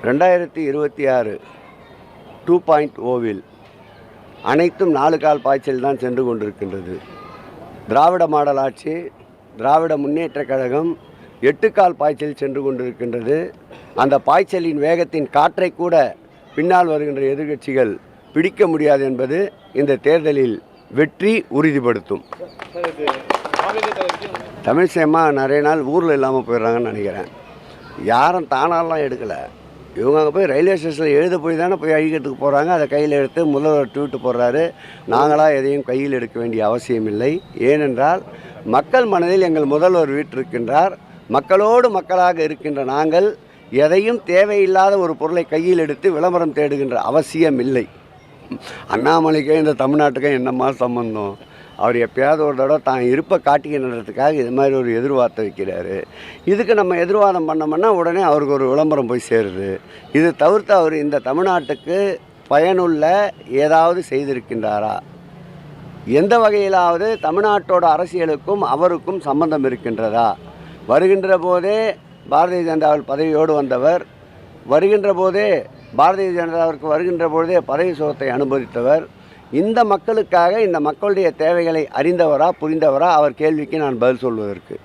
2026 2.0வில் அனைத்தும் 4 கால் பாய்ச்சல் தான் சென்று கொண்டிருக்கின்றது. திராவிட மாடல் ஆட்சி, திராவிட முன்னேற்றக் கழகம் 8 கால் பாய்ச்சல் சென்று கொண்டிருக்கின்றது. அந்த பாய்ச்சலின் வேகத்தின் காற்றை கூட பின்னால் வருகின்ற எதிர்க்கட்சிகள் பிடிக்க முடியாது என்பது இந்த தேர்தலில் வெற்றி உறுதிப்படுத்தும். தமிழிசையம்மா நிறைய நாள் ஊரில் இல்லாமல் போயிடுறாங்கன்னு நினைக்கிறேன். யாரும் தானாலாம் எடுக்கலை. இவங்க அங்கே போய் ரயில்வே ஸ்டேஷனில் எழுத போய் தானே போய் அழிக்கிறதுக்கு போகிறாங்க. அதை கையில் எடுத்து முதல்வர் ட்வீட்டு போடுறாரு. நாங்களாக எதையும் கையில் எடுக்க வேண்டிய அவசியம் இல்லை. ஏனென்றால் மக்கள் மனதில் எங்கள் முதல்வர் வீற்றிருக்கின்றார். மக்களோடு மக்களாக இருக்கின்ற நாங்கள் எதையும் தேவையில்லாத ஒரு பொருளை கையில் எடுத்து விளம்பரம் தேடுகின்ற அவசியம் இல்லை. அண்ணாமலைக்கே இந்த தமிழ்நாட்டுக்கும் என்னம்மா சம்பந்தம்? அவர் எப்பயாவது ஒரு தடவை தான் இருப்பை காட்டிக்கின்றதுக்காக இது மாதிரி ஒரு எதிர்வார்த்தை வைக்கிறாரு. இதுக்கு நம்ம எதிர்வாதம் பண்ணோம்னா உடனே அவருக்கு ஒரு விளம்பரம் போய் சேருது. இது தவிர்த்து அவர் இந்த தமிழ்நாட்டுக்கு பயனுள்ள ஏதாவது செய்திருக்கின்றாரா? எந்த வகையிலாவது தமிழ்நாட்டோட அரசியலுக்கும் அவருக்கும் சம்பந்தம் இருக்கின்றதா? வருகின்ற போதே பாரதிய ஜனதாவில் பதவியோடு வந்தவர், வருகின்ற போதே பாரதிய ஜனதாவிற்கு வருகின்ற பொழுதே பதவி சுகத்தை அனுபவித்தவர். இந்த மக்களுக்காக, இந்த மக்களுடைய தேவைகளை அறிந்தவரா, புரிந்தவரா? அவர் கேள்விக்கு நான் பதில் சொல்வதற்கு